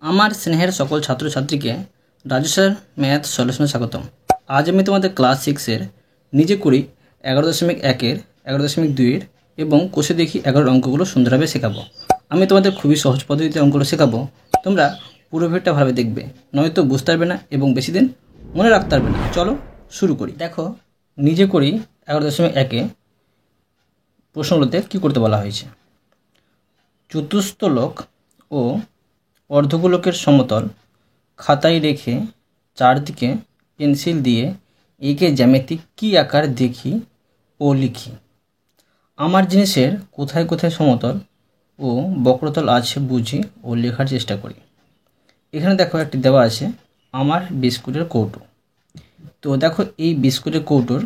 আমার স্নেহের সকল ছাত্রছাত্রীকে রাজু স্যার ম্যাথ সলিউশনে স্বাগতম। আজ আমি তোমাদের ক্লাস 6-এর নিজে করি 11.1-এর 11.2-এর এবং কোষে দেখি 11 অঙ্কগুলো সুন্দরভাবে শেখাবো। আমি তোমাদের খুবই সহজ পদ্ধতিতে অঙ্কগুলো শেখাবো। তোমরা পুরো ভিডিওটা ভালোভাবে দেখবে, নয়তো বুঝতে পারবে না এবং বেশি দিন মনে রাখতে পারবে না। চলো শুরু করি। দেখো, নিজে করি 11.1-এ প্রশ্নগুলোতে কী করতে বলা হয়েছে। চতুস্তলক ও অর্ধগোলকের সমতল খাতায় রেখে চারদিকে পেন্সিল দিয়ে এঁকে জ্যামিতিক কী আকার দেখি ও লিখি। আমার জিনিসের কোথায় কোথায় সমতল ও বক্রতল আছে বুঝি ও লেখার চেষ্টা করি। এখানে দেখো একটি দেওয়া আছে আমার বিস্কুটের কৌটো। তো দেখো এই বিস্কুটের কৌটোর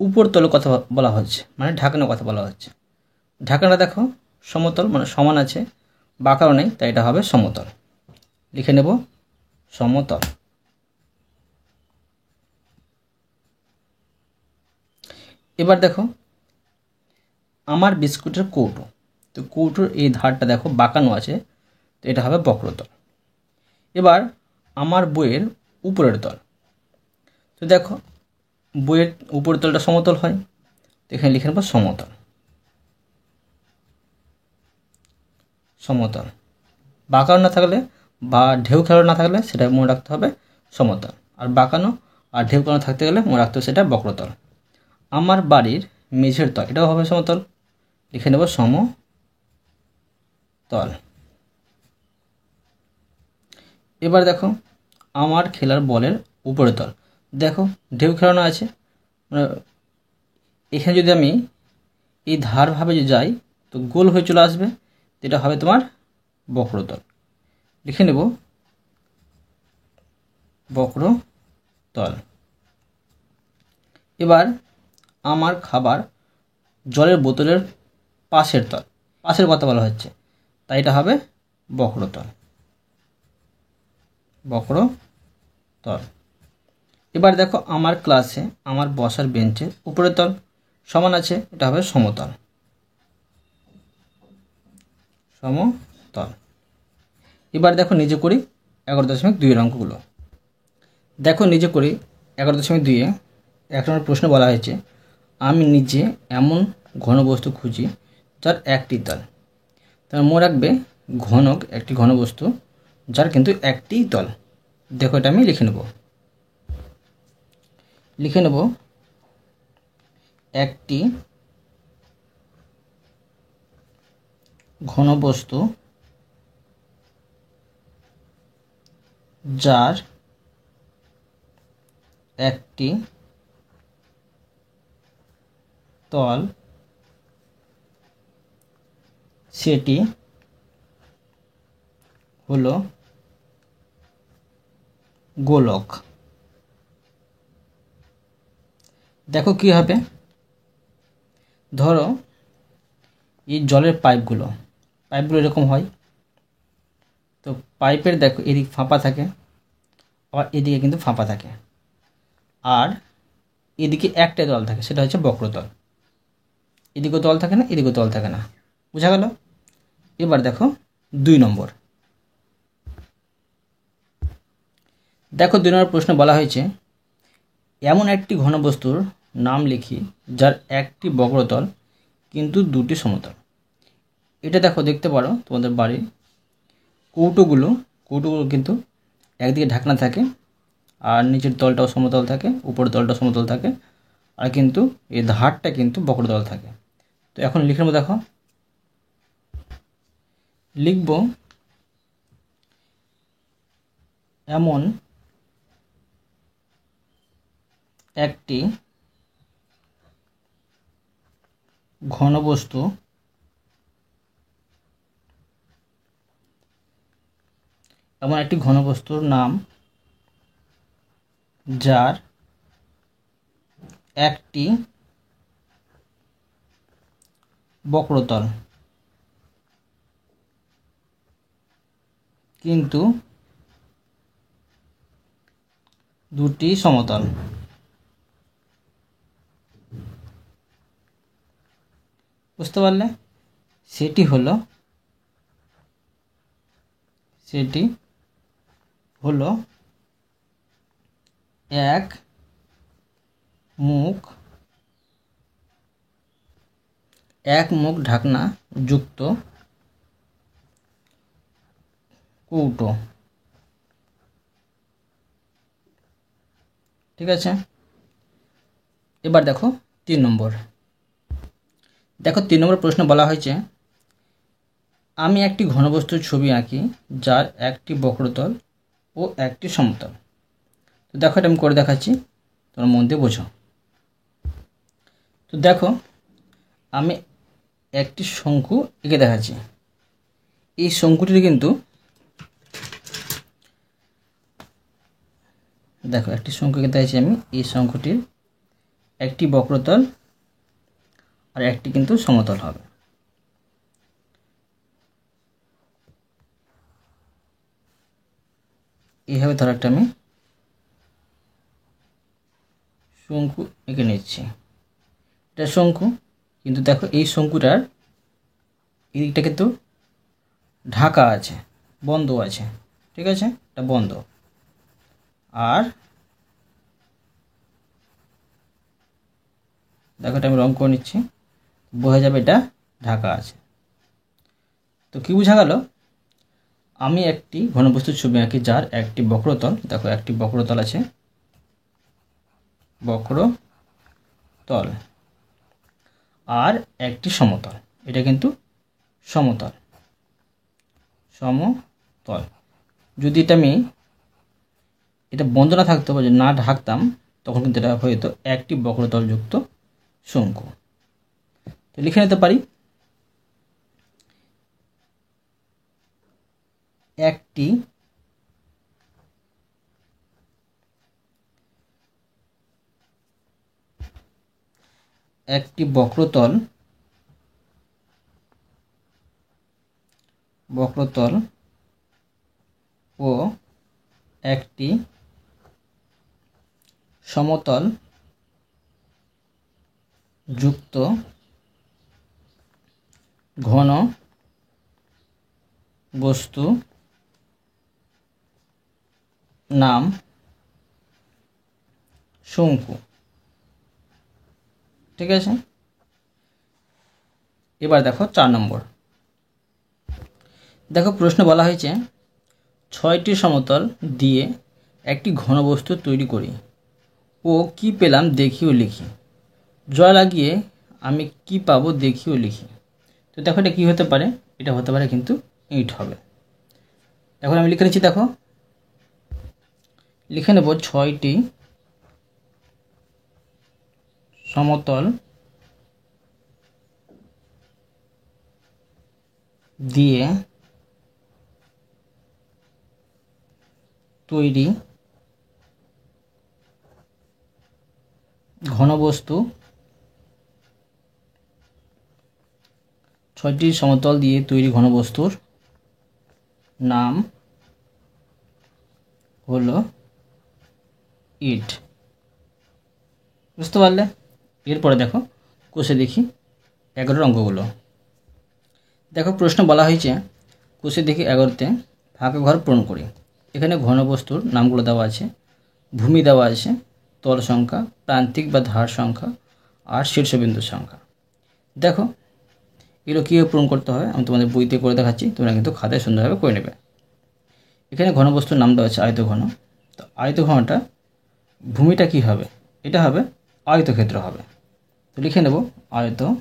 উপরতলের কথা বলা হচ্ছে, মানে ঢাকনার কথা বলা হচ্ছে। ঢাকনাটা দেখো সমতল, মানে সমান আছে, বাঁকাও নেই, তাই এটা হবে সমতল। লিখে নেব সমতল। এবার দেখো আমার বিস্কুটের কৌটো, তো কৌটোর এই ধারটা দেখো বাঁকানো আছে, তো এটা হবে বক্রতল। এবার আমার বইয়ের উপরের তল, তো দেখো বইয়ের উপরের তলটা সমতল হয়, তো এখানে লিখে নেব সমতল। সমতল বাঁকানো না থাকলে বা ঢেউ খেলানো না থাকলে সেটা মনে রাখতে হবে সমতল, আর বাঁকানো আর ঢেউ খেলানো থাকতে গেলে মনে রাখতে হবে সেটা বক্রতল। আমার বাড়ির মেঝের তল, এটাও হবে সমতল, লিখে নেব সমতল। এবার দেখো আমার খেলার বলের উপরের তল, দেখো ঢেউ খেলানো আছে, মানে এখানে যদি আমি এই ধারভাবে যদি যাই তো গোল হয়ে চলে আসবে, এটা হবে তোমার বক্রতল। লিখে নেব বক্রতল। এবার আমার খাবার জলের বোতলের পাশের তল, পাশের কথা বলা হচ্ছে, তাই এটা হবে বক্রতল। বক্রতল। এবার দেখো আমার ক্লাসে আমার বসার বেঞ্চের উপরের তল সমান আছে, এটা হবে সমতল। সমতল। এবার দেখো নিজে করি 11.2-এর অঙ্কগুলো। দেখো নিজে করি 11.2-এ 1 নম্বর প্রশ্ন বলা হয়েছে আমি নিজে এমন ঘনবস্তু খুঁজি যার একটি তল। তার মনে রাখবে ঘনক একটি ঘনবস্তু যার কিন্তু একটি তল। দেখো এটা আমি লিখে নেব একটি ঘনবস্তু যার একটি তল সেটি হলো গোলক। দেখো কি হবে, ধরো এই জলের পাইপগুলো এরকম হয়, তো পাইপের দেখো এদিক ফাঁপা থাকে, আবার এদিকে কিন্তু ফাঁপা থাকে, আর এদিকে একটা তল থাকে, সেটা হচ্ছে বক্রতল। এদিকেও তল থাকে না, এদিকেও তল থাকে না, বোঝা গেল। এবার দেখো 2 নম্বর। দেখো 2 নম্বর প্রশ্ন বলা হয়েছে এমন একটি ঘনবস্তুর নাম লিখি যার একটি বক্রতল কিন্তু দুটি সমতল। এটা দেখো দেখতে পারো তোমাদের বাড়ির কৌটোগুলো কিন্তু একদিকে ঢাকনা থাকে, আর নিচের তলটাও সমতল থাকে, উপরের তলটাও সমতল থাকে, আর কিন্তু এই ধারটা কিন্তু বক্রতল থাকে। তো এখন লিখে নেবো, দেখো লিখব এমন একটি ঘনবস্তু ঘনবস্তুর নাম যার একটি বক্রতল কিন্তু দুটি সমতল। বুঝতে পারলে? সেটি সেটি হলো এক মুখ ঢাকনা যুক্ত কৌটো। ঠিক আছে, এবার দেখো 3 নম্বর। দেখো 3 নম্বর প্রশ্ন বলা হয়েছে, আমি একটি ঘনবস্তুর ছবি আঁকি যার একটি বক্রতল ও একটি সমতল। তো দেখো এটা আমি করে দেখাচ্ছি, তোমার মন দিয়ে বোঝো। তো দেখো আমি একটি শঙ্কু এঁকে দেখাচ্ছি। এই শঙ্কুটির কিন্তু দেখো একটি শঙ্কু এঁকে দেখাচ্ছি আমি। এই শঙ্কুটির একটি বক্রতল আর একটি কিন্তু সমতল হবে। এইভাবে ধরো একটা আমি শঙ্কু এঁকে নিচ্ছি। এটা শঙ্কু, কিন্তু দেখো এই শঙ্কুটার এদিকটা কিন্তু ঢাকা আছে, বন্ধ আছে। ঠিক আছে, এটা বন্ধ। আর দেখো এটা আমি রং করে নিচ্ছি, বোঝা যাবে এটা ঢাকা আছে। তো কি বোঝা গেল, আমি একটি ঘনবস্তুর ছবি আঁকি যার একটি বক্রতল, দেখো একটি বক্রতল আছে, বক্রতল, আর একটি সমতল। এটা কিন্তু সমতল। যদি এটা বন্ধ না থাকতো বা না ঢাকতাম, তখন কিন্তু এটা হয়তো একটি বক্রতল যুক্ত শঙ্কু। তো লিখে নিতে পারি, একটি বক্রতল ও একটি সমতল যুক্ত ঘন বস্তু নাম শঙ্কু। ঠিক আছে, এবার দেখো 4 নম্বর। দেখো প্রশ্ন বলা হয়েছে, 6টি সমতল দিয়ে একটি ঘনবস্তু তৈরি করি ও কি পেলাম দেখি ও লিখি। জল লাগিয়ে আমি কি পাবো দেখি ও লিখি। তো দেখো এটা কী হতে পারে, এটা হতে পারে কিন্তু ইট হবে। এখন আমি লিখে নিচ্ছি, দেখো লিখে নেব 6টি সমতল দিয়ে তৈরি ঘনবস্তু, 6টি সমতল দিয়ে তৈরি ঘনবস্তুর নাম হলো ইট। বুঝতে পারলে? এরপরে দেখো কোষে দেখি 11 অঙ্কগুলো। দেখো প্রশ্ন বলা হয়েছে, কোষে দেখি 11তে ফাঁকা ঘর পূরণ করি। এখানে ঘনবস্তুর নামগুলো দেওয়া আছে, ভূমি দেওয়া আছে, তল সংখ্যা, প্রান্তিক বা ধার সংখ্যা, আর শীর্ষবিন্দুর সংখ্যা। দেখো এগুলো কীভাবে পূরণ করতে হয় আমি তোমাদের বইতে করে দেখাচ্ছি, তোমরা কিন্তু খাতায় সুন্দরভাবে করে নেবে। এখানে ঘনবস্তুর নাম দেওয়া আছে আয়তঘন। তো আয়তঘনটা ভূমিটা কি হবে, এটা হবে আয়তক্ষেত্র হবে। তো লিখে নেব আয়তক্ষেত্র।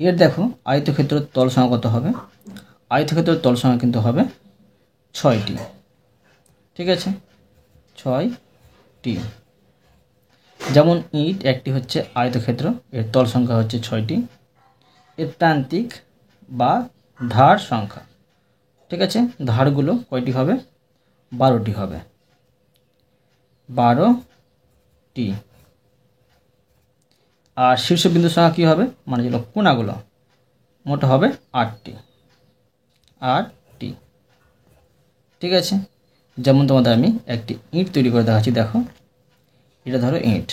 এর দেখো আয়তক্ষেত্র তল সংখ্যা কত হবে, আয়তক্ষেত্রের তল সংখ্যা কিন্তু হবে 6টি। ঠিক আছে, 6টি। যেমন ইট একটি হচ্ছে আয়তক্ষেত্র, এর তল সংখ্যা হচ্ছে 6টি। এর প্রান্তিক বা ধার সংখ্যা, ঠিক আছে, ধারগুলো কয়টি হবে, 12টি হবে, 12টি। আর শীর্ষবিন্দুর সংখ্যা কী হবে, মানে যেগুলো কোণাগুলো, মোট হবে 8টি। ঠিক আছে, যেমন তোমাদের আমি একটি ইট তৈরি করে দেখাচ্ছি। দেখো এটা ধরো ইট,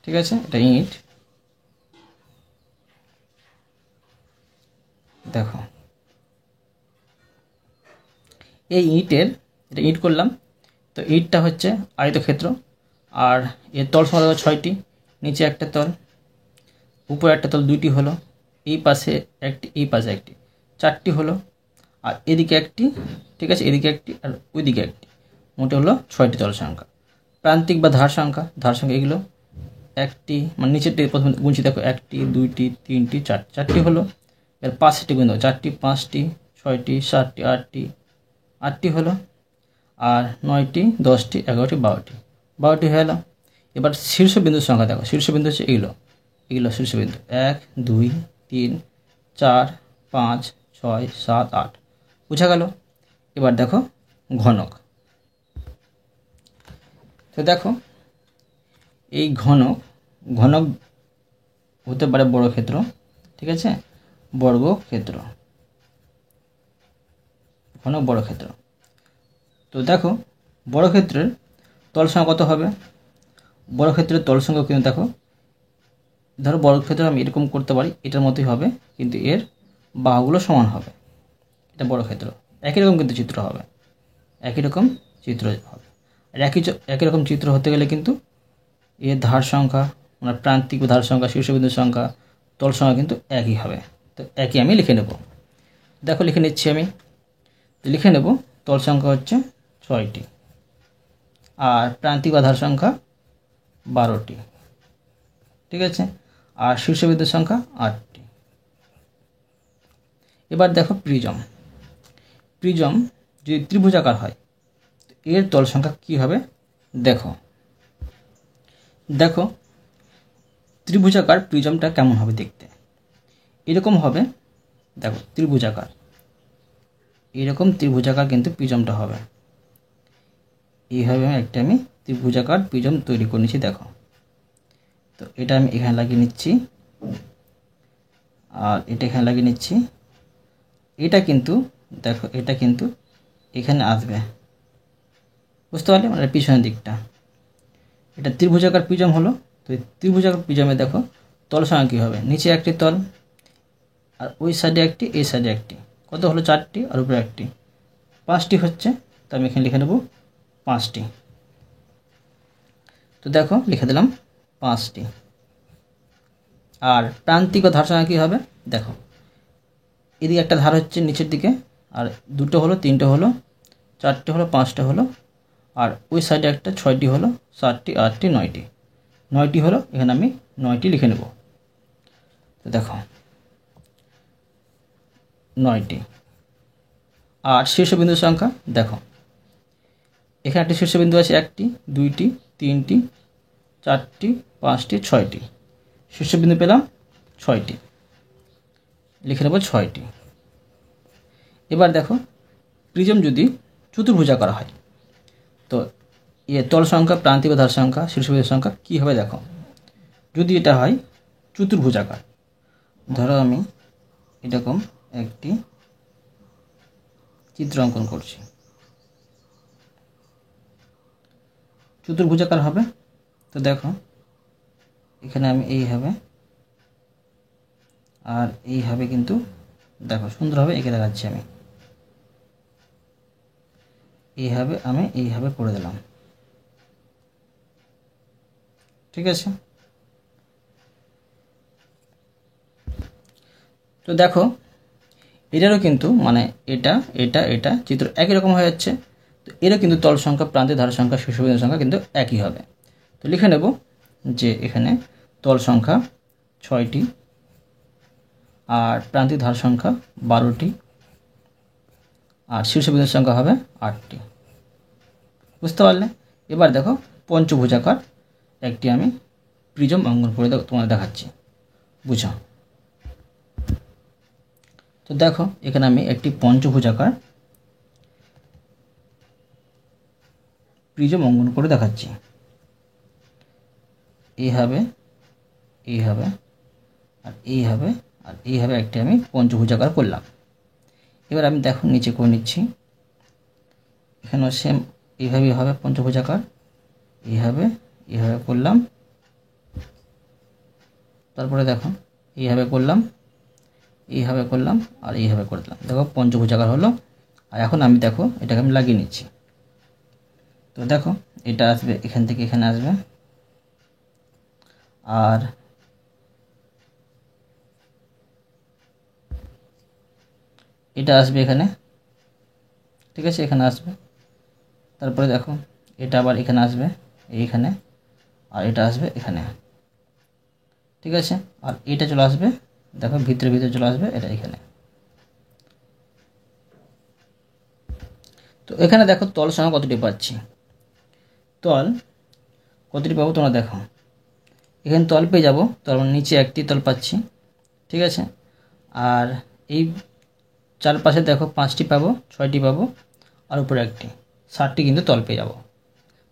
ঠিক আছে, এটা ইট। দেখো এই ইটের, এটা ইট করলাম, তো ইটটা হচ্ছে আয়তক্ষেত্র, আর এর তল সংখ্যা হলো 6টি, নিচে একটা তল, উপরে একটা তল 2টি হলো, এই পাশে একটি, এই পাশে একটি, 4টি হলো, আর এদিকে একটি, ঠিক আছে, এদিকে একটি আর ওইদিকে একটি, মোটে হলো 6টি তল সংখ্যা। প্রান্তিক বা ধার সংখ্যা, এগুলো একটি, মানে নিচেরটি প্রথমে গুনছি, দেখো 1টি 2টি 3টি 4টি হলো, এর পাশেরটি গুণ দেবো, 4টি 5টি 6টি 7টি 8টি হলো, আর 9টি 10টি 11টি 12টি হয়ে গেল। এবার শীর্ষবিন্দুর সংখ্যা দেখো, শীর্ষবিন্দু হচ্ছে এগুলো শীর্ষবিন্দু 1 2 3 4 5 6 7 8, বুঝা গেল। এবার দেখো ঘনক, তো দেখো এই ঘনক হতে পারে বর্গক্ষেত্র, ঠিক আছে, বর্গক্ষেত্র, ঘনক বর্গক্ষেত্র। তো দেখো বর্গক্ষেত্রের তল সংখ্যা কত হবে, বর্গক্ষেত্রের তল সংখ্যা কিন্তু দেখো, ধরো বর্গক্ষেত্র আমি এরকম করতে পারি, এটার মতোই হবে, কিন্তু এর বাহুগুলো সমান হবে, এটা বর্গক্ষেত্র। একই রকম কিন্তু চিত্র হবে, একই রকম চিত্র হবে। আর একই রকম চিত্র হতে গেলে কিন্তু এর ধার সংখ্যা, মানে প্রান্তিক ধার সংখ্যা, শীর্ষবিন্দুর সংখ্যা, তল সংখ্যা কিন্তু একই হবে। তো একই আমি লিখে নেব, দেখো লিখে নিচ্ছি আমি, লিখে নেব তল সংখ্যা হচ্ছে 6টি, আর প্রান্তিক বা ধার সংখ্যা 12টি, ঠিক আছে, আর শীর্ষবিন্দুর সংখ্যা 8টি। এবার দেখো প্রিজম, যদি ত্রিভুজাকার হয় এর তল সংখ্যা কী হবে, দেখো ত্রিভুজাকার প্রিজমটা কেমন হবে দেখতে, এরকম হবে, দেখো ত্রিভুজাকার, এরকম ত্রিভুজাকার কিন্তু প্রিজমটা হবে, এইভাবে একটা আমি ত্রিভুজাকার প্রিজম তৈরি করে নিচ্ছি। দেখো, তো এটা আমি এখানে লাগিয়ে নিচ্ছি, আর এটা এখানে লাগিয়ে নিচ্ছি, এটা কিন্তু দেখো, এটা কিন্তু এখানে আসবে, বুঝতে পারলে, মানে পিছনের দিকটা, এটা ত্রিভুজাকার প্রিজম হলো। তো ত্রিভুজাকার প্রিজমে দেখো তল সংখ্যা কী হবে, নিচে একটি তল, আর ওই সাইডে একটি, এই সাইডে একটি, কত হলো 4টি, আর উপরে একটি, 5টি হচ্ছে। তো আমি এখানে লিখে নেব 5টি, তো দেখো লিখে দিলাম 5টি। আর প্রান্তিক ও ধার সংখ্যা কী হবে, দেখো এদিকে একটা ধার হচ্ছে নিচের দিকে, আর 2টো হলো, 3টে হলো, 4টে হলো, 5টা হলো, আর ওই সাইডে একটা, 6টি হলো, 7টি 8টি 9টি হলো, এখানে আমি 9টি লিখে নেব। তো দেখো 9টি। আর শীর্ষবিন্দুর সংখ্যা দেখো, এখানে একটি শীর্ষবিন্দু আছে, 1টি 2টি 3টি 4টি 5টি 6টি, শীর্ষবিন্দু পেলাম 6টি, লিখে নেব 6টি। এবার দেখো প্রিজম যদি চতুর্ভুজাকার হয়, তো এর তল সংখ্যা, প্রান্তিক ও ধার সংখ্যা, শীর্ষবিন্দুর সংখ্যা কী হবে দেখো, যদি এটা হয় চতুর্ভুজাকার, ধরো আমি এরকম একটি চিত্র অঙ্কন করছি, চতুর্ভুজাকার হবে। তো দেখো এখানে আমি এইভাবে আর এইভাবে কিন্তু দেখো সুন্দরভাবে এঁকে দেখাচ্ছি, আমি এইভাবে করে দিলাম, ঠিক আছে। তো দেখো এটারও কিন্তু মানে এটা চিত্র একই রকম হয়ে যাচ্ছে। তো এরও কিন্তু তল সংখ্যা, প্রান্তিক ধার সংখ্যা, শীর্ষবিন্দুর সংখ্যা কিন্তু একই হবে। তো লিখে নেব যে এখানে তল সংখ্যা 6টি, আর প্রান্তিক ধার সংখ্যা 12টি, আর শীর্ষবিন্দুর সংখ্যা হবে 8টি, বুঝতে পারলে। এবার দেখো পঞ্চভুজাকার একটি আমি প্রিজম অঙ্কন করে তোমাদের দেখাচ্ছি, বুঝো। তো দেখো এখানে আমি একটি পঞ্চভুজাকার প্রিজম অঙ্কন করে দেখাচ্ছি, এইভাবে আর এইভাবে একটি আমি পঞ্চভুজাকার করলাম। এবার আমি দেখো নিচে করে নিচ্ছি, এখানেও সেম এইভাবেই হবে পঞ্চভুজাকার, এইভাবে করলাম, তারপরে দেখো এইভাবে করলাম, এইভাবে করলাম আর এইভাবে করে দিলাম, দেখো পঞ্চভুজাকার হলো। আর এখন আমি দেখো এটাকে আমি লাগিয়ে নিচ্ছি। তো দেখো এটা আসবে এখান থেকে এখানে আসবে, আর এটা আসবে এখানে, ঠিক আছে, এখানে আসবে। তারপরে দেখো এটা আবার এখানে আসবে, এইখানে, আর এটা আসবে এখানে, ঠিক আছে। আর এটা চলে আসবে, দেখো ভিতরে ভিতরে চলে আসবে এটা এখানে। তো এখানে দেখো তল সংখ্যা কতটি পাচ্ছি, তল কতটি পাবো তোমরা দেখো, এখানে তল পেয়ে যাবো, তার মানে নিচে একটি তল পাচ্ছি, ঠিক আছে। আর এই চারপাশে দেখো 5টি পাবো, 6টি পাবো, আর উপরে একটি, 7টি কিন্তু তল পেয়ে যাবো।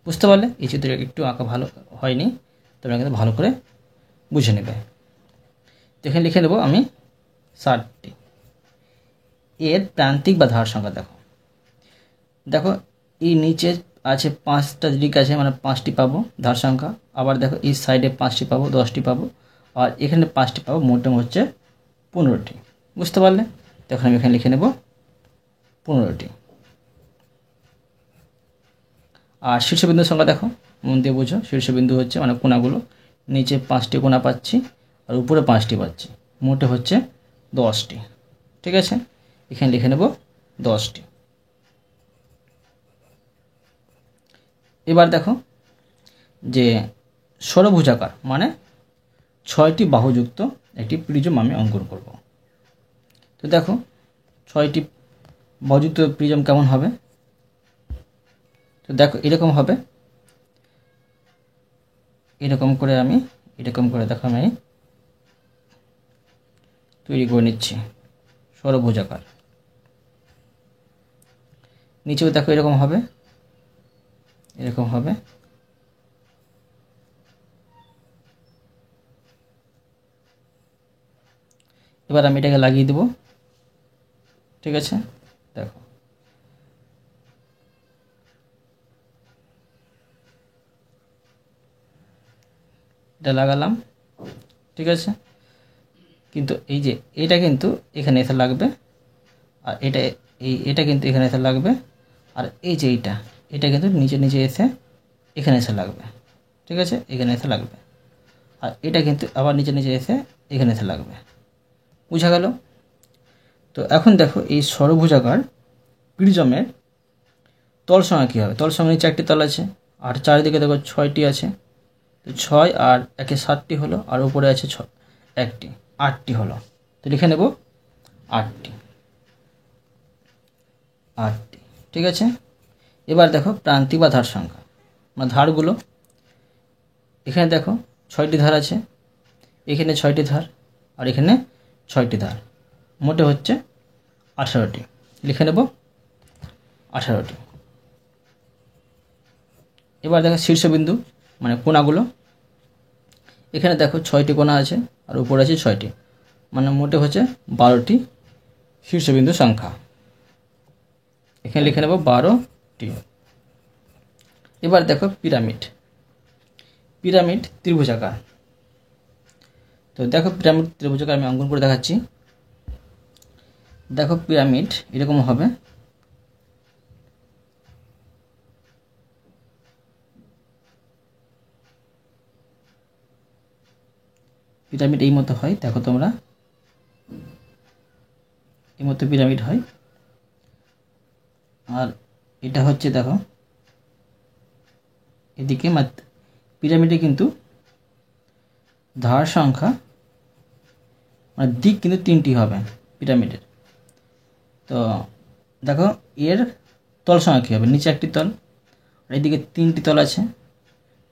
বুঝতে পারলে? এই চিত্রটা একটু আঁকা ভালো হয়নি, তোমরা কিন্তু ভালো করে বুঝে নেবে। এখানে লিখে দেবো আমি 7টি। এর প্রান্তিক বা ধার সংখ্যা দেখো, দেখো এই নিচে আছে 5টা দিক আছে, মানে 5টি পাবো ধার সংখ্যা। আবার দেখো এই সাইডে 5টি পাবো, 10টি পাবো, আর এখানে 5টি পাবো, মোট হচ্ছে 15টি। বুঝতে পারলে? তখন আমি এখানে লিখে নেব 15টি। আর শীর্ষবিন্দুর সংখ্যা দেখো, মন দিয়ে বুঝো, শীর্ষবিন্দু হচ্ছে মানে কোণাগুলো, নিচে 5টি কোণা পাচ্ছি আর উপরে 5টি পাচ্ছি, মোটে হচ্ছে 10টি, ঠিক আছে। এখানে লিখে নেব 10টি। এবার দেখো যে ষড়ভুজাকার মানে 6টি বাহুযুক্ত একটি প্রিজম আমি অঙ্কন করব। তো দেখো 6টি বাহুযুক্ত প্রিজম কেমন হবে, তো দেখো এরকম হবে, এরকম করে আমি দেখো আমি তৈরি করে নিচ্ছি ষড়ভুজাকার। নিচেও দেখো এরকম হবে, এরকম হবে। এবার আমি এটাকে লাগিয়ে দেব, ঠিক আছে। দেখো এটা লাগালাম, ঠিক আছে। কিন্তু এই যে এটা কিন্তু এখানে এসে লাগবে, আর এটা কিন্তু এখানে এসে লাগবে, আর এই যে এটা কিন্তু নিচে নিচে এসে এখানে এসে লাগবে, ঠিক আছে, এখানে এসে লাগবে। আর এটা কিন্তু আবার নিচে নিচে এসে এখানে এসে লাগবে। বুঝা গেল? তো এখন দেখো এই ষড়ভুজাকার প্রিজমের তল সংখ্যা কী হবে। তল সংখ্যা নিচে একটি তল আছে, আর চারিদিকে দেখো 6টি আছে। তো 6 আর 1 7টি হলো, আর উপরে আছে 1টি, 8টি হলো। তো লিখে নেব 8টি, 8টি, ঠিক আছে। এবার দেখো প্রান্তিক বা ধার সংখ্যা, মানে ধারগুলো, এখানে দেখো 6টি ধার আছে, এখানে 6টি ধার, আর এখানে 6টি ধার, মোটে হচ্ছে 18টি। লিখে নেব 18টি। এবার দেখো শীর্ষবিন্দু মানে কোণাগুলো, এখানে দেখো 6টি কোণা আছে আর উপরে আছে 6টি, মানে মোটে হচ্ছে 12টি শীর্ষবিন্দু সংখ্যা। এখানে লিখে নেব 12টি। এবার দেখো পিরামিড, পিরামিড ত্রিভুজাকার। তো দেখো পিরামিড ত্রিভুজাকার আমি অঙ্কন করে দেখাচ্ছি। দেখো পিরামিড এরকম হবে, পিরামিড এই মতো হয়, দেখো তোমরা এই মতো পিরামিড হয়। আর এটা হচ্ছে দেখো এদিকে পিরামিডে কিন্তু ধার সংখ্যা মানে দিক কিন্তু 3টি হবে পিরামিডের। তো দেখো এর তল সংখ্যা কী হবে, নিচে একটি তল আর এদিকে 3টি তল আছে।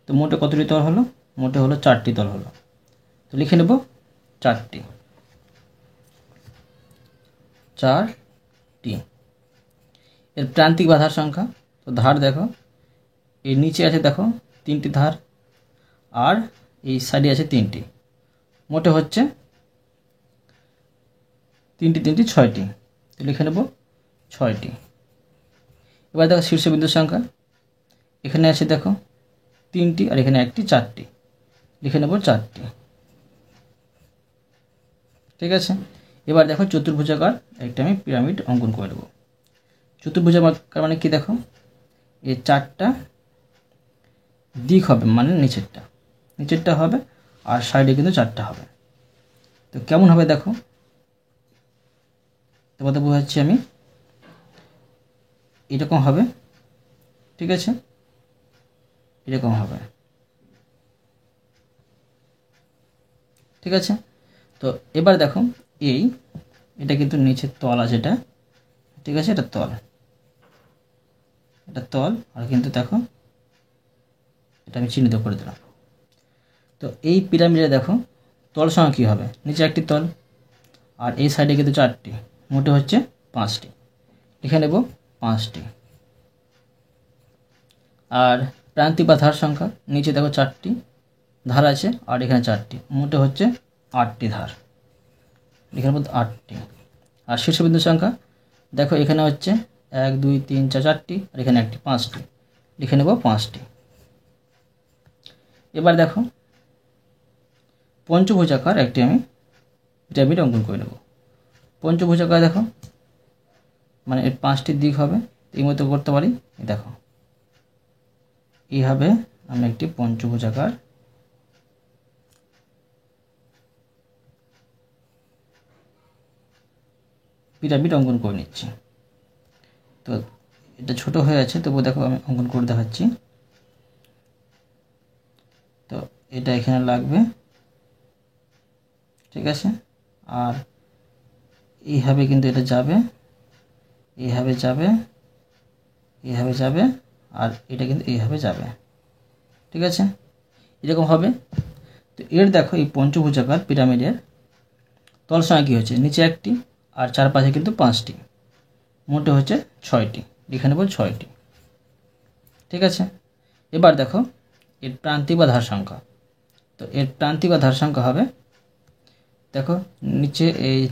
তো মোটে কতটি তল হলো, মোটে হলো 4টি তল হলো। তো লিখে নেব 4টি, 4টি। এর প্রান্তিক বা ধার সংখ্যা, তো ধার দেখো এর নিচে আছে দেখো 3টি ধার, আর এই সাইডে আছে 3টি, মোটে হচ্ছে 3টি 3টি 6টি। তো লিখে নেব 6টি। এবার দেখো শীর্ষবিন্দুর সংখ্যা, এখানে আছে দেখো 3টি আর এখানে একটি, 4টি। লিখে নেব 4টি। ঠিক আছে। এবার দেখো চতুর্ভুজাকার একটা আমি পিরামিড অঙ্কন করে দেবো। চতুর্ভুজাকার মানে কি, দেখো এই 4টা দিক হবে, মানে নিচেরটা হবে আর সাইডে কিন্তু 4টা হবে। তো কেমন হবে দেখো, তোমাদের বোঝাচ্ছি আমি। এরকম হবে, ঠিক আছে, এরকম হবে, ঠিক আছে। তো এবার দেখো এটা কিন্তু নিচের তল আছে, এটা ঠিক আছে, এটা তল আর কিন্তু দেখো এটা আমি চিহ্নিত করে দিলাম। তো এই পিরামিডে দেখো তল সংখ্যা কী হবে, নিচে একটি তল আর এই সাইডে কিন্তু 4টি, মোটে হচ্ছে 5টি, লিখে নেব 5টি। আর প্রান্তিক বা ধার সংখ্যা, নিচে দেখো 4টি ধার আছে আর এখানে 4টি, মোটে হচ্ছে 8টি ধার, লিখে নেব 8টি। আর শীর্ষবিন্দু সংখ্যা দেখো এখানে হচ্ছে 1 2 3 4 4টি আর এখানে একটি, 5টি, লিখে নেব 5টি। এবার দেখো পঞ্চভুজাকার একটি আমি পিরামিড অঙ্কন করে নেব। পঞ্চভুজাকার দেখো মানে এর 5টি দিক হবে, এই মতো করতে পারি। দেখো এইভাবে আমি একটি পঞ্চভুজাকার পিরামিড অঙ্কন করে নিচ্ছি। তো এটা ছোট হয়ে আছে, তবু দেখো আমি অঙ্কন করে দেখাচ্ছি। তো এটা এখানে লাগবে, ঠিক আছে। আর এইভাবে কিন্তু এটা যাবে, এইভাবে যাবে, এইভাবে যাবে আর এটা কিন্তু এইভাবে যাবে, ঠিক আছে, এরকম হবে। তো এর দেখো এই পঞ্চভুজাকার পিরামিডের তল সংখ্যা কী হচ্ছে, নিচে একটি আর চারপাশে কিন্তু 5টি, মোটে হচ্ছে 6টি, লিখে নেব 6টি, ঠিক আছে। এবার দেখো এর প্রান্তিক বা ধার সংখ্যা। তো এর প্রান্তিক বা ধার সংখ্যা হবে, দেখো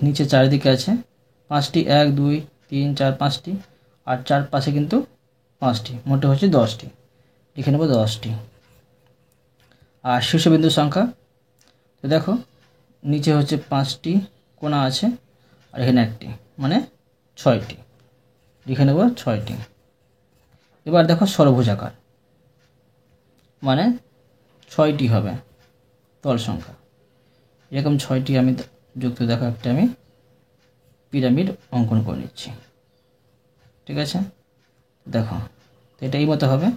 নিচে চারিদিকে আছে 5টি, 1 2 3 4 5টি আর চারপাশে কিন্তু 5টি, মোটে হচ্ছে 10টি, লিখে নেব 10টি। আর শীর্ষবিন্দুর সংখ্যা, তো দেখো নিচে হচ্ছে 5টি কোণা আছে আর এখানে একটি, মানে 6টি, লিখে নেব 6টি। এবার দেখো ষড়ভুজাকার মানে 6টি হবে তল সংখ্যা, এরকম 6টি আমি যুক্ত দেখো একটা আমি পিরামিড অঙ্কন করে নিচ্ছি, ঠিক আছে। দেখো তো এটা এই মতো হবে,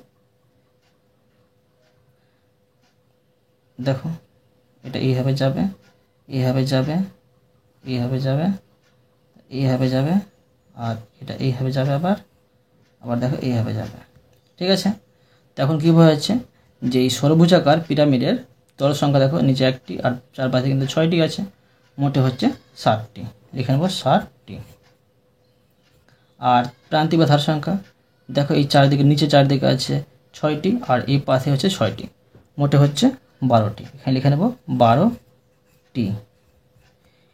দেখো এটা এইভাবে যাবে, এইভাবে যাবে, এইভাবে যাবে, এইভাবে যাবে আর এটা এইভাবে যাবে, আবার দেখো এইভাবে যাবে, ঠিক আছে। তখন কী বোঝা যাচ্ছে যে এই ষড়ভুজাকার পিরামিডের তল সংখ্যা দেখো নিচে একটি আর চারপাশে কিন্তু 6টি আছে, মোটে হচ্ছে 60টি, লিখে নেব 60টি। আর প্রান্তিক বা ধার সংখ্যা দেখো এই নিচে চারদিকে আছে 6টি আর এই পাশে হচ্ছে 6টি, মোটে হচ্ছে 12টি, এখানে লিখে নেব 12টি।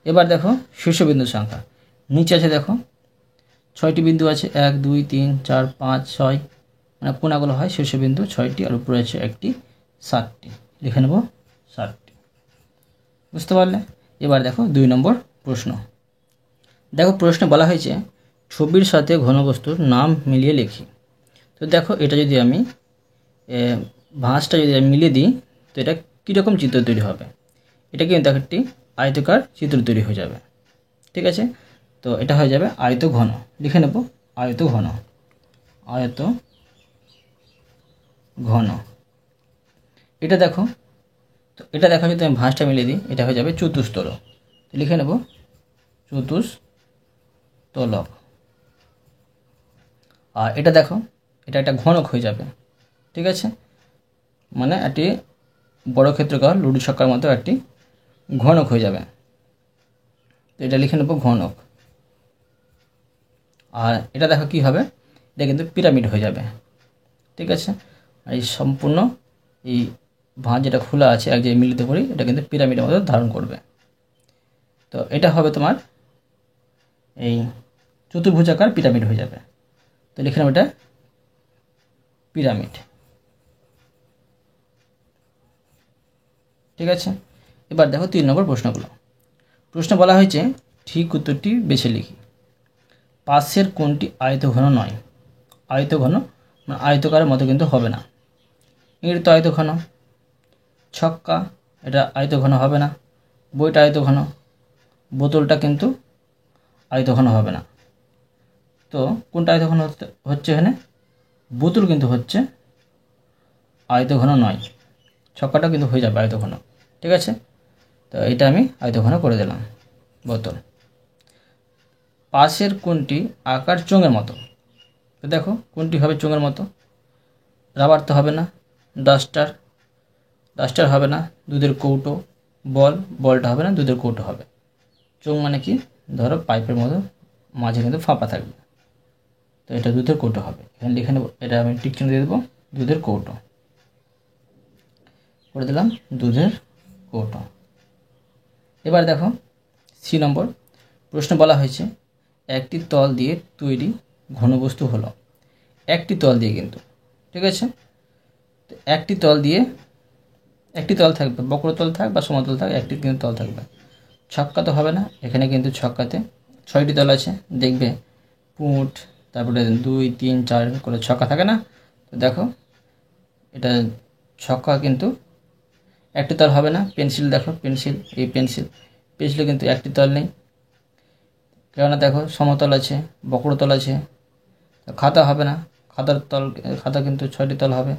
এবার দেখো শীর্ষবিন্দুর সংখ্যা, নিচে আছে দেখো 6টি বিন্দু আছে, 1 2 3 4 5 6, মানে কোণাগুলো হয় শীর্ষবিন্দু 6টি আর উপরে আছে একটি, 7টি, লিখে নেব 7টি, বুঝতে পারলে। এবার দেখো 2 নম্বর প্রশ্ন। দেখো প্রশ্নে বলা হয়েছে ছবির সাথে ঘনবস্তুর নাম মিলিয়ে লিখি। তো দেখো এটা যদি আমি ভাঁজটা যদি আমি মিলিয়ে দিই তো এটা কীরকম চিত্র তৈরি হবে, এটা কিন্তু একটি আয়তকার চিত্র তৈরি হয়ে যাবে, ঠিক আছে। তো এটা হয়ে যাবে আয়ত ঘন, লিখে নেব আয়ত ঘন, আয়ত ঘন। এটা দেখো, তো এটা দেখো যদি আমি ভাঁজটা মিলিয়ে দিই এটা হয়ে যাবে চতুস্তল, তো লিখে নেব চতুস্তলক। আর এটা দেখো এটা একটা ঘনক হয়ে যাবে, ঠিক আছে, মানে একটি বড় ক্ষেত্রকার লুডো ছক্কার মতো একটি ঘনক হয়ে যাবে, তো এটা লিখে নেব ঘনক। আর এটা দেখো কি হবে, এটা কিন্তু পিরামিড হয়ে যাবে, ঠিক আছে। আর এই সম্পূর্ণ এই ভাঁজ যেটা খোলা আছে এক জায়গায় মিলিত করি এটা কিন্তু পিরামিডের মতো ধারণ করবে। তো এটা হবে তোমার এই চতুর্ভুজাকার পিরামিড হয়ে যাবে, তো লিখে নেব এটা পিরামিড, ঠিক আছে। এবার দেখো 3 নম্বর প্রশ্নগুলো। প্রশ্ন বলা হয়েছে ঠিক উত্তরটি বেছে লিখি। পাশের কোনটি আয়তঘন নয়? আয়তঘন মানে আয়তকারের মতো কিন্তু হবে না। ইংরেজি তো আয়তঘন। ছক্কা এটা আয়তঘন হবে না। বইটা আয়তঘন। বোতলটা কিন্তু আয়তঘন হবে না। তো কোনটা আয়তঘন হচ্ছে এখানে? বোতল কিন্তু হচ্ছে আয়তঘন নয়। ছক্কাটা কিন্তু হয়ে যাবে আয়তঘন। ঠিক আছে, তো এটা আমি আয়তঘন করে দিলাম। বোতল। পাশের কোনটি আকার চোঙের মতো? তো দেখো কোনটি হবে চোঙের মতো? রাবার তো হবে না। ডাস্টার হবে না। দুধের কৌটো। বলটা হবে না, দুধের কৌটো হবে। চোঙ মানে কি? ধরো পাইপের মতো মাঝে কিন্তু ফাঁপা থাকবে, তো এটা দুধের কৌটো হবে। এখানে লিখে নেব, এটা আমি টিক চিহ্ন দিয়ে দেবো, দুধের কৌটো করে দিলাম, দুধের কৌটো। এবার দেখো সি নম্বর প্রশ্ন বলা হয়েছে একটি তল দিয়ে তৈরি ঘনবস্তু হলো। একটি তল দিয়ে কিন্তু, ঠিক আছে, তো একটি তল থাকবে, বক্রতল থাক বা সমতল থাক, একটি কিন্তু তল থাকবে। ছক্কা তো হবে না, এখানে কিন্তু ছক্কাতে 6টি তল আছে। দেখবে পুঁট, তারপরে 2 3 4 করে ছক্কা থাকে না? তো দেখো এটা ছক্কা কিন্তু একটি তল হবে না। পেন্সিল দেখো, পেন্সিলে কিন্তু একটি তল নেই, কেননা দেখো সমতল আছে, বক্রতল আছে। খাতা হবে না, খাতা কিন্তু 6টি তল হবে।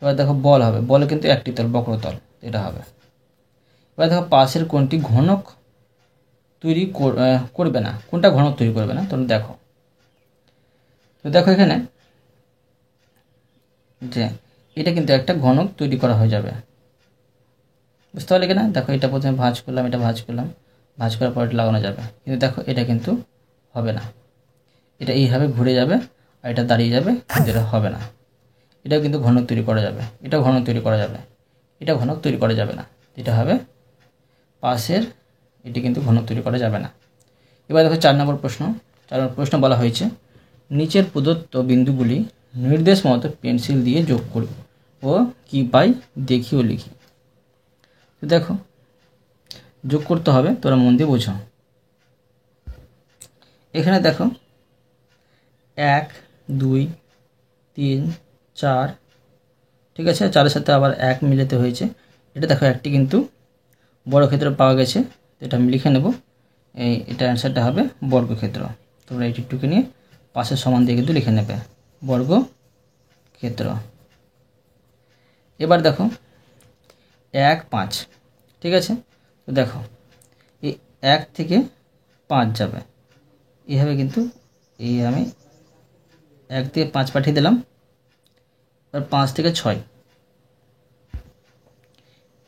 এবার দেখো বল হবে, বলে কিন্তু একটি তল, বক্রতল, এটা হবে। এবার দেখো পাশের কোনটি ঘনক তৈরি করবে না? কোনটা ঘনক তৈরি করবে না? তোমরা দেখো, তো দেখো এখানে যে এটা কিন্তু একটা ঘনক তৈরি করা হয়ে যাবে, বুঝতে পারলে কিনা? দেখো এটা প্রথমে ভাঁজ করলাম, এটা ভাঁজ করলাম, ভাঁজ করার পর এটা লাগানো যাবে, কিন্তু দেখো এটা কিন্তু হবে না। এটা এইভাবে ঘুরে যাবে আর এটা দাঁড়িয়ে যাবে, কিন্তু এটা হবে না। এটাও কিন্তু ঘনক তৈরি করা যাবে, এটাও ঘনক তৈরি করা যাবে, এটা ঘনক তৈরি করা যাবে না। এটা হবে পাশের, এটি কিন্তু ঘনক তৈরি করা যাবে না। এবার দেখো 4 নম্বর প্রশ্ন বলা হয়েছে নিচের প্রদত্ত বিন্দুগুলি নির্দেশ মতো পেন্সিল দিয়ে যোগ করি ও কি পাই দেখি ও লিখি। তো দেখো যোগ করতে হবে, তোমরা মন দিয়ে বোঝো। এখানে দেখো 1 2 3 4, ঠিক আছে, 4-এর সাথে আবার 1 মিলাতে হয়েছে। এটা দেখো একটি কিন্তু বর্গক্ষেত্র পাওয়া গেছে, এটা আমি লিখে নেব। এটা অ্যান্সারটা হবে বর্গক্ষেত্র। তোমরা এইটুকু নিয়ে পাশের সমান দিয়ে কিন্তু লিখে নেবে, বর্গক্ষেত্র। এবার দেখো 1 5, ঠিক আছে, তো দেখো এই 1 থেকে 5 যাবে, এইভাবে কিন্তু এই আমি 1 থেকে 5 পাঠিয়ে দিলাম। এবার 5 থেকে 6,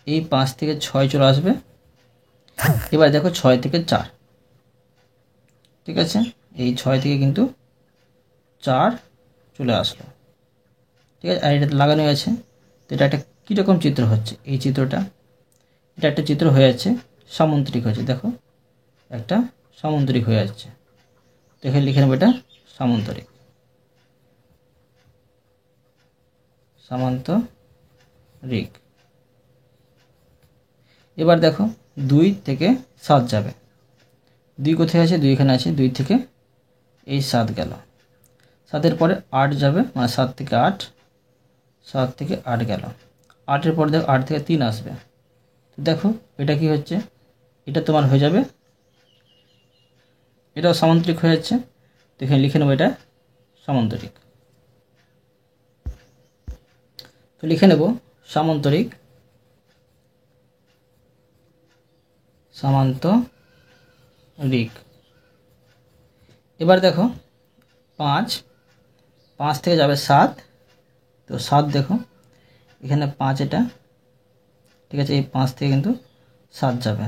এই 5 থেকে 6 চলে আসবে। এবার দেখো 6 থেকে 4, ঠিক আছে, এই 6 থেকে কিন্তু 4 চলে আসলো, ঠিক আছে, আর এটা লাগানো আছে। তো এটা একটা কীরকম চিত্র হচ্ছে? এই চিত্রটা, এটা একটা চিত্র হয়ে যাচ্ছে সামুদ্রিক হয়েছে, দেখো একটা সামুদ্রিক হয়ে যাচ্ছে। তো এখানে লিখে নেব এটা সামান্তরিক। এবার দেখো 2 থেকে 7 যাবে, 2 কোথায় আছে? 2 এখানে আছে, 2 থেকে এই 7 গেল, 7-এর পরে 8 যাবে, মানে 7 থেকে 8 গেল। 8-এর পরে দেখো 8 থেকে 3 আসবে। তো দেখো এটা কি হচ্ছে? এটা তোমার হয়ে যাবে, এটাও সামান্তরিক হয়ে যাচ্ছে। তো এখানে লিখে নেব এটা সামান্তরিক। তো লিখে নেব সামান্তরিক, এবার দেখো 5 থেকে যাবে 7, তো 7 দেখো এখানে 5, এটা ঠিক আছে, এই 5 থেকে কিন্তু 7 যাবে।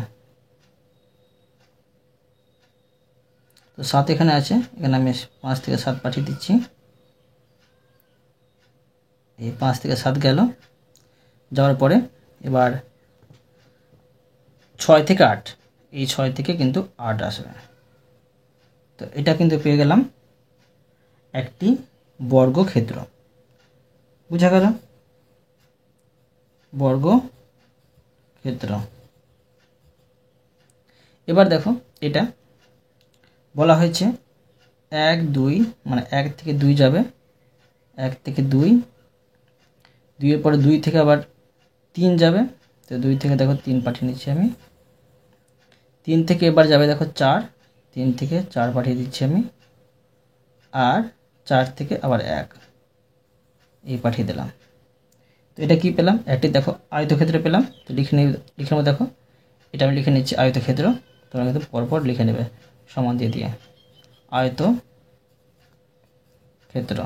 তো 7 এখানে আছে, এখানে আমি 5 থেকে 7 পাঠিয়ে দিচ্ছি। এই 5 থেকে 7 গেল, যাওয়ার পরে এবার 6 থেকে 8, এই 6 থেকে কিন্তু 8 আসবে। তো এটা কিন্তু পেয়ে গেলাম একটি বর্গক্ষেত্র, বুঝা গেল? বর্গক্ষেত্র। এবার দেখো এটা বলা হয়েছে 1 2 মানে 1 থেকে 2 যাবে, 1 থেকে 2, 2 এর পরে 2 থেকে আবার 3 যাবে, তো 2 থেকে দেখো 3 পাঠিয়ে নিচ্ছি আমি। 3 থেকে এবার যাবে দেখো 4, 3 থেকে 4 পাঠিয়ে দিচ্ছি আমি। আর 4 থেকে আবার 1 এই পাঠিয়ে দিলাম। তো এটা কি পেলাম? একটি দেখো আয়তক্ষেত্র পেলাম। তো লিখে নেব দেখো, এটা আমি লিখে নিচ্ছি আয়তক্ষেত্র। তোমরা কিন্তু পরপর লিখে নেবে সমান দিয়ে দিয়ে আয়তক্ষেত্র।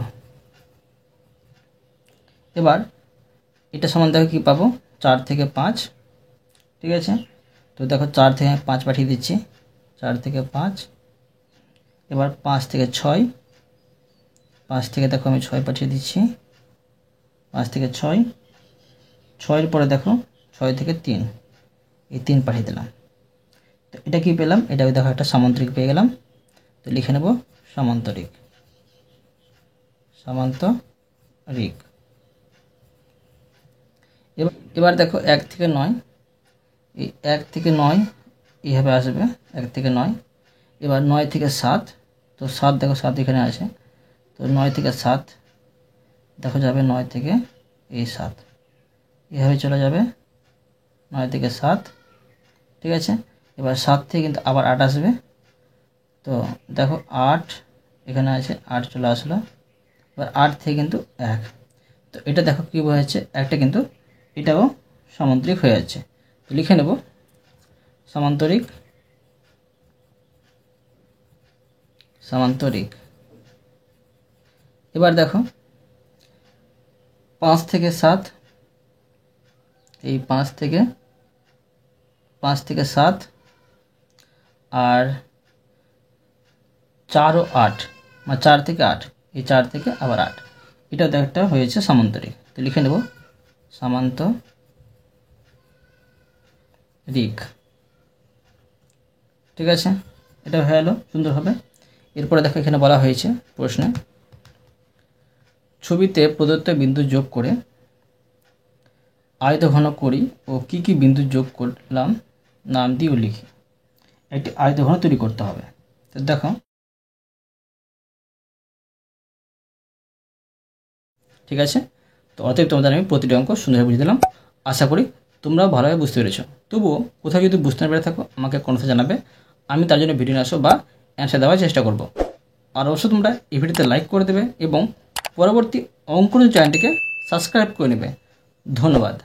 এবার এটা সমান দেখো কি পাবো, 4 থেকে 5, ঠিক আছে। তো দেখো 4 থেকে 5 পাঠিয়ে দিচ্ছি, 4 থেকে 5। এবার 5 থেকে 6, 5 থেকে দেখো আমি 6 পাঠিয়ে দিচ্ছি, 5 থেকে 6, 6 পরে দেখো 6 থেকে 3, এই 3 পাঠিয়ে দিলাম। তো এটা কি পেলাম? এটা দেখো একটা সামান্তরিক পেয়ে গেলাম। তো লিখে নেব সামান্তরিক। এবার দেখো 1 থেকে 9, এই 1 থেকে 9 এইভাবে আসবে, 1 থেকে 9। এবার 9 থেকে 7, তো 7 দেখো 7 এখানে আছে, তো 9 থেকে 7 দেখো যাবে 9 থেকে এই 7, এইভাবে চলে যাবে 9 থেকে 7, ঠিক আছে। এবার 7 থেকে কিন্তু আবার 8 আসবে, তো দেখো 8 এখানে আছে, 8 চলে আসলো। এবার 8 থেকে কিন্তু 1, তো এটা দেখো কী হয়েছে, একটা কিন্তু এটাও সামান্তরিক হয়ে যাচ্ছে। তো লিখে নেব সামান্তরিক। এবার দেখো 5 থেকে 7, এই 5 থেকে 7 আর 4 ও 8, মানে 4 থেকে 8, এই 4 থেকে আবার 8, এটা একটা হয়েছে সামান্তরিক। তো লিখে নেব সামান্তরিক, ঠিক আছে। এটা হয়ে গেল সুন্দরভাবে। এরপরে দেখো এখানে বলা হয়েছে প্রশ্নে, ছবিতে প্রদত্ত বিন্দু যোগ করে আয়তঘন করি ও কি কি বিন্দু যোগ করলাম নাম দিয়ে লিখি। একটি আয়তঘন তৈরি করতে হবে। তো দেখো ঠিক আছে। তো অতএব তোমাদের আমি প্রতিটি অঙ্ক সুন্দরভাবে বুঝিয়ে দিলাম। আশা করি তোমরাও ভালোভাবে বুঝতে পেরেছো। তবুও কোথাও যদি বুঝতে না পেরে থাকো আমাকে কমেন্টে জানাবে, আমি তার জন্য ভিডিও নিয়ে আসবো বা অ্যান্সার দেওয়ার চেষ্টা করব। আর অবশ্যই তোমরা এই ভিডিওতে লাইক করে দেবে এবং পরবর্তী অঙ্কন চ্যানেলটিকে সাবস্ক্রাইব করে নেবে। ধন্যবাদ।